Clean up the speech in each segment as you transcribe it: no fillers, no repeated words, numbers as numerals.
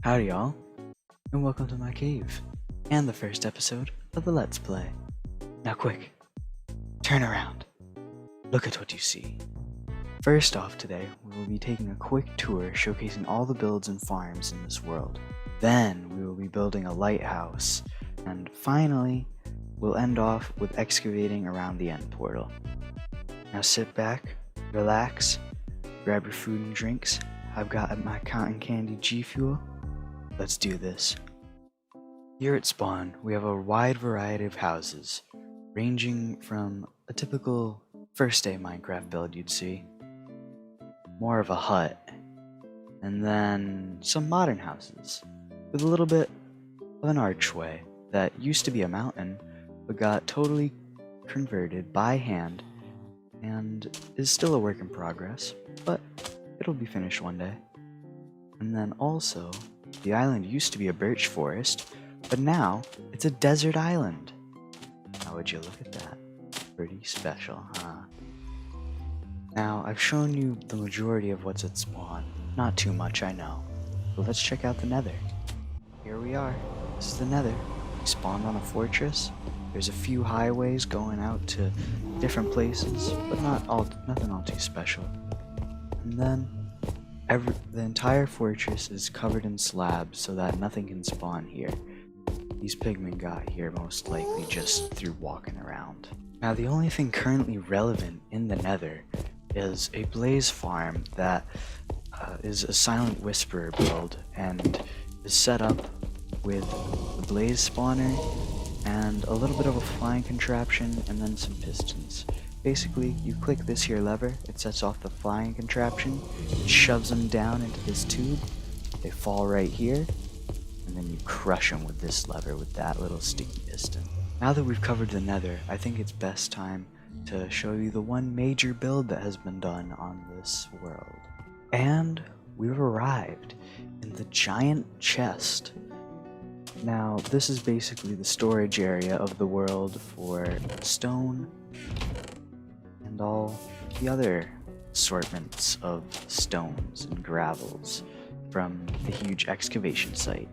Howdy y'all, and welcome to my cave, and the first episode of the Let's Play. Now quick, turn around, look at what you see. First off today, we will be taking a quick tour showcasing all the builds and farms in this world. Then we will be building a lighthouse, and finally, we'll end off with excavating around the end portal. Now sit back, relax, grab your food and drinks. I've got my cotton candy G Fuel. Let's do this. Here at spawn, we have a wide variety of houses, ranging from a typical first day Minecraft build you'd see, more of a hut, and then some modern houses, with a little bit of an archway that used to be a mountain, but got totally converted by hand, and is still a work in progress, but it'll be finished one day. And then also, the island used to be a birch forest, but now it's a desert island. How would you look at that? Pretty special, huh? Now, I've shown you the majority of what's at spawn. Not too much, I know. But let's check out the nether. Here we are. This is the nether. We spawned on a fortress. There's a few highways going out to different places, but nothing all too special. And then the entire fortress is covered in slabs so that nothing can spawn here. These pigmen got here most likely just through walking around. Now the only thing currently relevant in the nether is a blaze farm that is a silent whisperer build and is set up with the blaze spawner and a little bit of a flying contraption and then some pistons. Basically, you click this here lever, it sets off the flying contraption, it shoves them down into this tube, they fall right here, and then you crush them with this lever with that little sticky piston. Now that we've covered the nether, I think it's best time to show you the one major build that has been done on this world. And we've arrived in the giant chest. Now, this is basically the storage area of the world for stone, and all the other assortments of stones and gravels from the huge excavation site.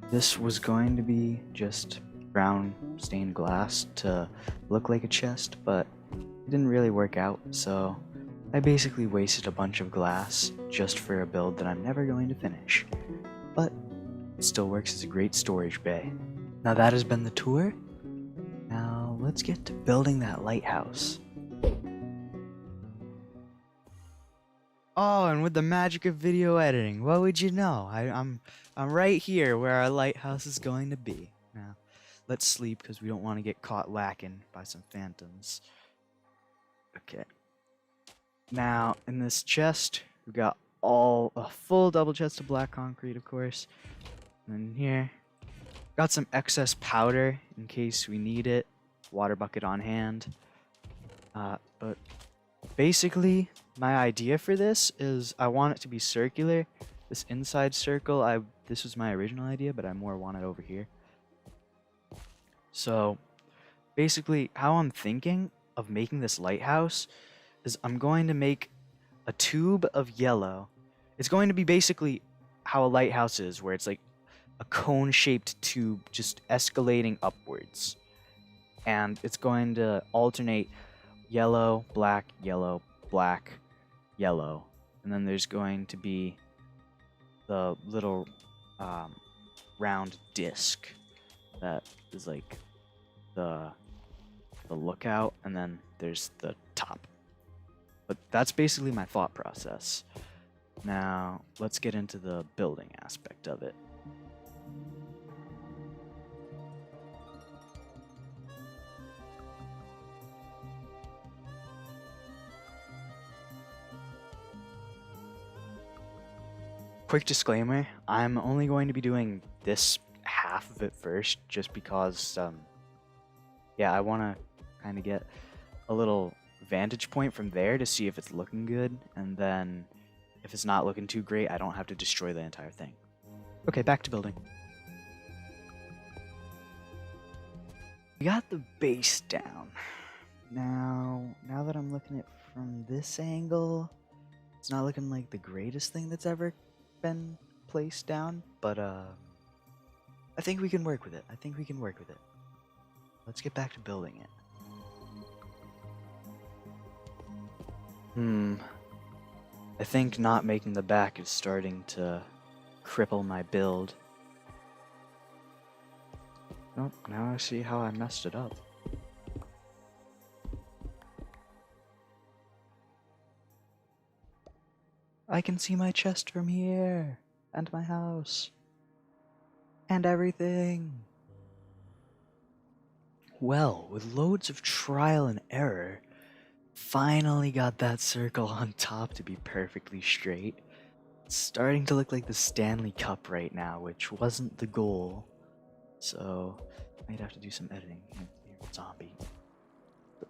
This was going to be just brown stained glass to look like a chest, but it didn't really work out, so I basically wasted a bunch of glass just for a build that I'm never going to finish. But it still works as a great storage bay. Now that has been the tour. Now let's get to building that lighthouse. Oh, and with the magic of video editing, what would you know? I'm right here where our lighthouse is going to be. Now, let's sleep because we don't want to get caught lacking by some phantoms. Okay. Now, in this chest, we've got a full double chest of black concrete, of course. And then here, got some excess powder in case we need it. Water bucket on hand. But basically, my idea for this is I want it to be circular. This inside circle, this was my original idea, but I more want it over here. So basically, how I'm thinking of making this lighthouse is I'm going to make a tube of yellow. It's going to be basically how a lighthouse is, where it's like a cone-shaped tube just escalating upwards. And it's going to alternate yellow, black, yellow, and then there's going to be the little round disc that is like the lookout, and then there's the top. But that's basically my thought process. Now let's get into the building aspect of it. Quick disclaimer, I'm only going to be doing this half of it first just because, yeah, I want to kind of get a little vantage point from there to see if it's looking good, and then if it's not looking too great, I don't have to destroy the entire thing. Okay, back to building. We got the base down. Now that I'm looking at it from this angle, it's not looking like the greatest thing that's ever been place down, but I think we can work with it. Let's get back to building it. I think not making the back is starting to cripple my build. Nope, now I see how I messed it up. I can see my chest from here, and my house, and everything. Well, with loads of trial and error, finally got that circle on top to be perfectly straight. It's starting to look like the Stanley Cup right now, which wasn't the goal. So, might have to do some editing. Here, zombie. I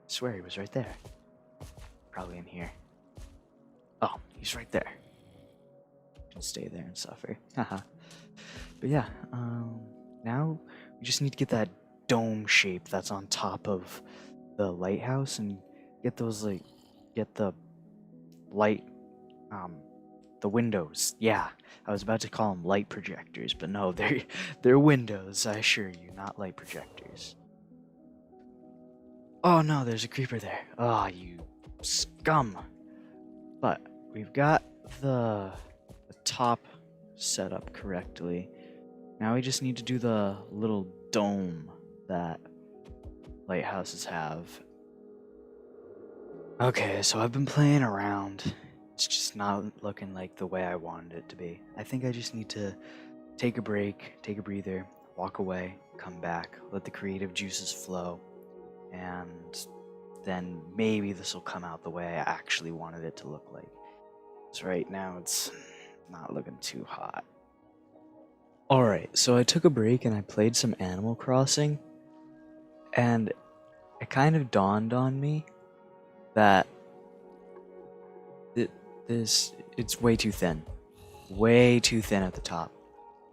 swear he was right there. Probably in here. Oh, he's right there. Can stay there and suffer. Haha. But yeah, now we just need to get that dome shape that's on top of the lighthouse and get those, like, get the light, the windows. Yeah, I was about to call them light projectors, but no, they're windows, I assure you, not light projectors. Oh no, there's a creeper there. Ah, you scum. But we've got the top set up correctly. Now we just need to do the little dome that lighthouses have. Okay, so I've been playing around. It's just not looking like the way I wanted it to be. I think I just need to take a break, take a breather, walk away, come back, let the creative juices flow, and then maybe this will come out the way I actually wanted it to look like. So right now it's not looking too hot. Alright, so I took a break and I played some Animal Crossing, and it kind of dawned on me that it's way too thin. Way too thin at the top.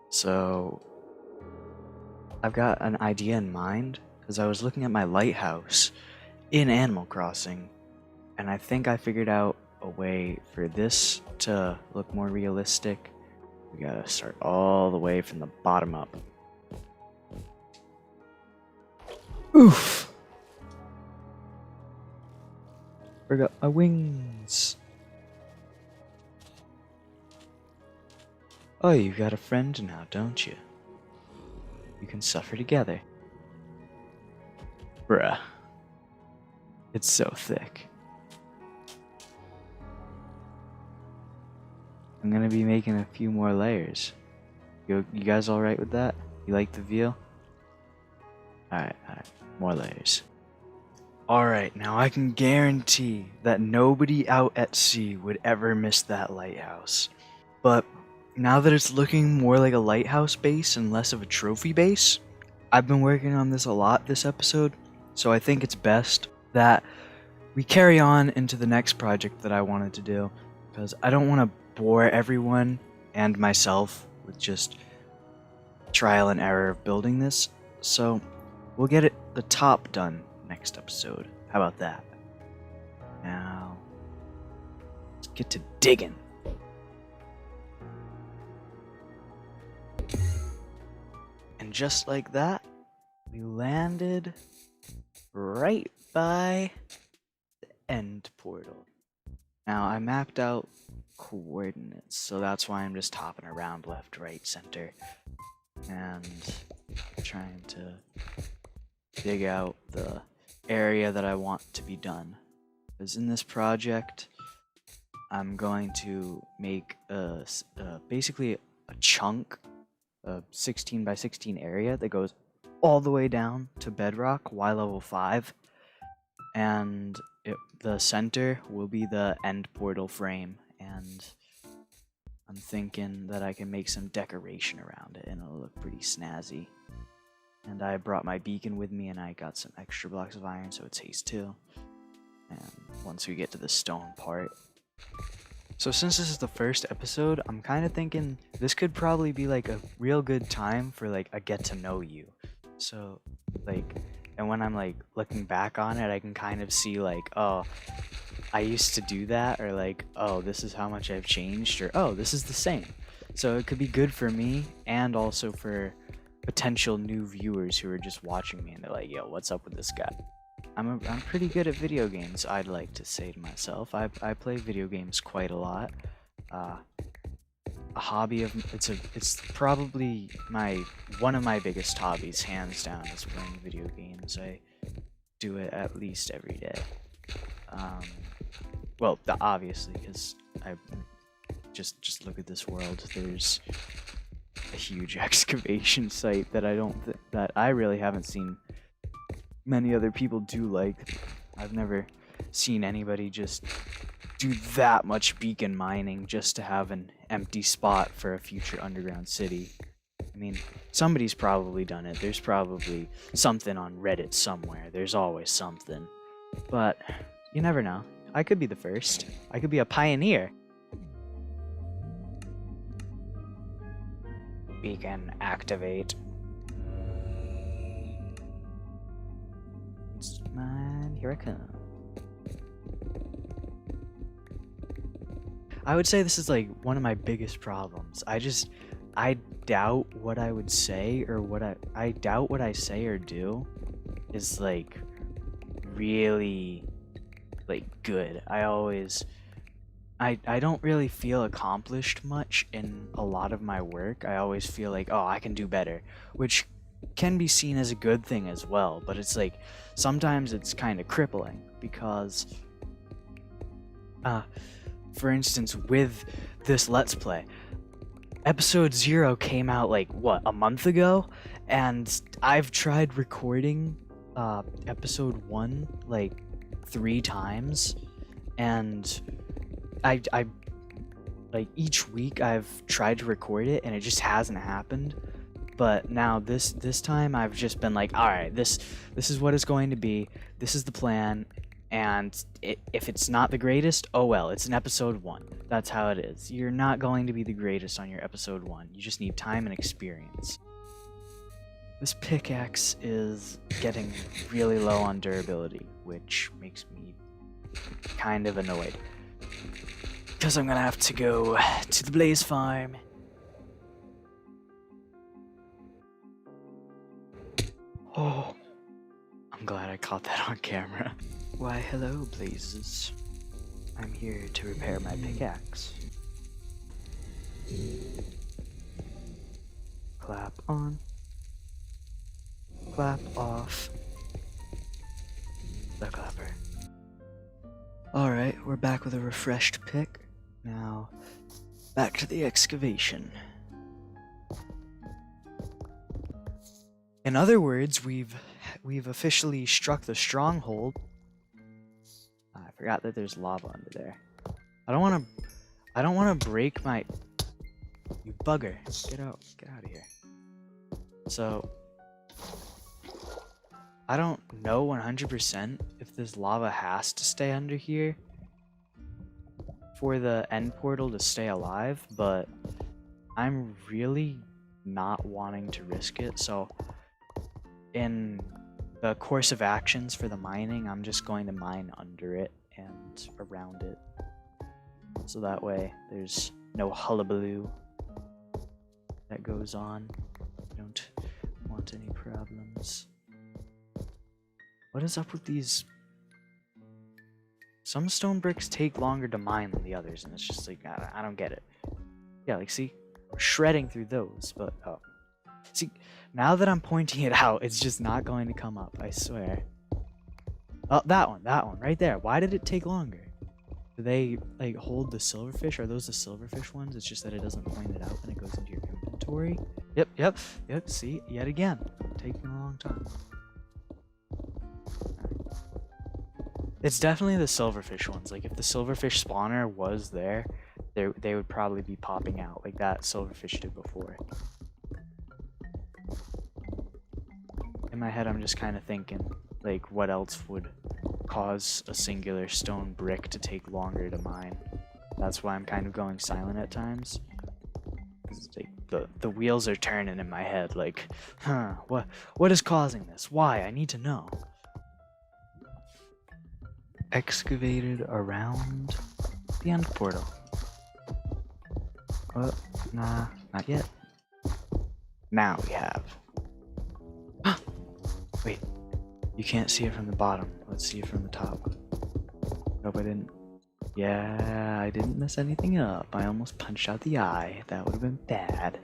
So I've got an idea in mind, because I was looking at my lighthouse in Animal Crossing, and I think I figured out a way for this to look more realistic. We gotta start all the way from the bottom up. Oof! Forgot my wings. Oh, you got a friend now, don't you? You can suffer together. Bruh. It's so thick. I'm gonna be making a few more layers. You guys alright with that? You like the veal? Alright, more layers. Alright, now I can guarantee that nobody out at sea would ever miss that lighthouse. But now that it's looking more like a lighthouse base and less of a trophy base, I've been working on this a lot this episode, so I think it's best that we carry on into the next project that I wanted to do, because I don't want to bore everyone and myself with just trial and error of building this, so we'll get the top done next episode. How about that? Now, let's get to digging. And just like that, we landed right by the end portal. Now, I mapped out coordinates, so that's why I'm just hopping around left, right, center, and trying to dig out the area that I want to be done. Because in this project, I'm going to make basically a chunk, a 16 by 16 area that goes all the way down to bedrock, Y level 5, and the center will be the end portal frame, and I'm thinking that I can make some decoration around it and it'll look pretty snazzy. And I brought my beacon with me, and I got some extra blocks of iron, so it's haste 2. And once we get to the stone part. So since this is the first episode, I'm kind of thinking this could probably be like a real good time for like a get to know you. So like, and when I'm like looking back on it, I can kind of see like, oh, I used to do that, or like, oh, this is how much I've changed, or oh, this is the same. So it could be good for me and also for potential new viewers who are just watching me and they're like, yo, what's up with this guy? I'm pretty good at video games, I'd like to say to myself. I play video games quite a lot. A hobby of it's probably one of my biggest hobbies, hands down, is playing video games. I do it at least every day. Well, obviously, because I just look at this world. There's a huge excavation site that that I really haven't seen many other people do. Like, I've never seen anybody just do that much beacon mining just to have an empty spot for a future underground city. I mean, somebody's probably done it. There's probably something on Reddit somewhere. There's always something. But you never know. I could be the first. I could be a pioneer. Beacon activate. Man, here I come. I would say this is like one of my biggest problems. I doubt what I would say or I doubt what I say or do is like really like good. I don't really feel accomplished much in a lot of my work. I always feel like, oh, I can do better, which can be seen as a good thing as well, but it's like sometimes it's kind of crippling because for instance, with this Let's Play, episode 0 came out like, what, a month ago? And I've tried recording episode 1 like 3 times, and I like each week I've tried to record it and it just hasn't happened. But now this time I've just been like, all right, this is what it's going to be. This is the plan. And if it's not the greatest, oh well, it's an episode 1. That's how it is. You're not going to be the greatest on your episode 1. You just need time and experience. This pickaxe is getting really low on durability, which makes me kind of annoyed. Because I'm gonna have to go to the Blaze Farm. Oh, I'm glad I caught that on camera. Why, hello, Blazes. I'm here to repair my pickaxe. Clap on. Clap off. The clapper. Alright, we're back with a refreshed pick. Now, back to the excavation. In other words, we've officially struck the stronghold. I forgot that there's lava under there. I don't want to break my... You bugger. Get out of here. So, I don't know 100% if this lava has to stay under here for the end portal to stay alive, but I'm really not wanting to risk it, so in the course of actions for the mining, I'm just going to mine under it and around it, so that way there's no hullabaloo that goes on. I don't want any problems. What is up with these? Some stone bricks take longer to mine than the others, and it's just like, I don't get it. Yeah, like, see? We're shredding through those, but, oh. See, now that I'm pointing it out, it's just not going to come up, I swear. Oh, that one, right there. Why did it take longer? Do they, like, hold the silverfish? Are those the silverfish ones? It's just that it doesn't point it out and it goes into your inventory. Yep, see? Yet again. Taking a long time. It's definitely the silverfish ones. Like, if the silverfish spawner was there, they would probably be popping out like that silverfish did before. In my head, I'm just kind of thinking, like, what else would cause a singular stone brick to take longer to mine? That's why I'm kind of going silent at times. Like, the wheels are turning in my head, like, huh, what is causing this? Why? I need to know. Excavated around the end portal. Oh, nah, not yet. Now we have. Wait, you can't see it from the bottom. Let's see it from the top. Nope, I didn't. Yeah, I didn't mess anything up. I almost punched out the eye. That would have been bad.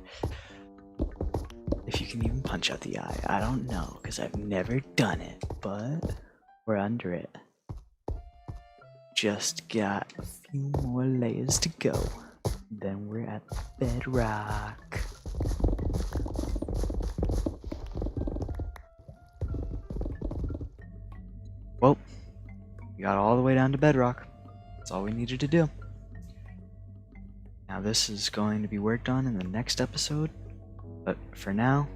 If you can even punch out the eye, I don't know, because I've never done it, but we're under it. Just got a few more layers to go. Then we're at bedrock. Well, we got all the way down to bedrock. That's all we needed to do. Now this is going to be worked on in the next episode, but for now,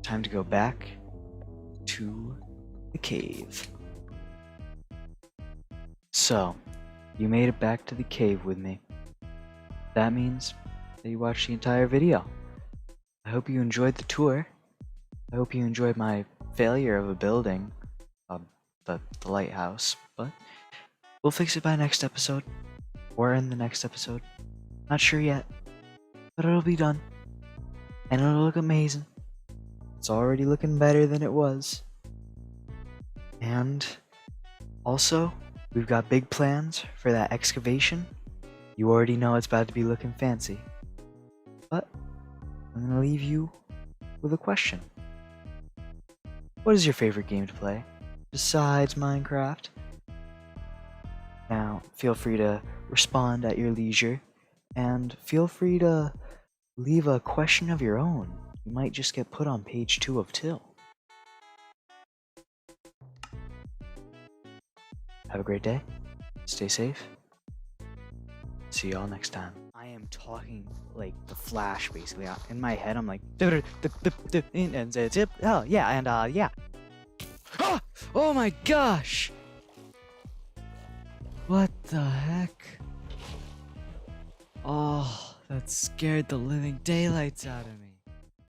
time to go back to the cave. So, you made it back to the cave with me. That means that you watched the entire video. I hope you enjoyed the tour. I hope you enjoyed my failure of a building, the lighthouse, but we'll fix it by next episode, or in the next episode. Not sure yet, but it'll be done, and it'll look amazing. It's already looking better than it was. And also, we've got big plans for that excavation. You already know it's about to be looking fancy. But I'm gonna leave you with a question. What is your favorite game to play besides Minecraft? Now, feel free to respond at your leisure, and feel free to leave a question of your own. You might just get put on page 2 of Till. Have a great day. Stay safe. See y'all next time. I am talking like the Flash, basically. In my head, I'm like, and zip. Oh yeah, and yeah. Oh my gosh! What the heck? Oh, that scared the living daylights out of me.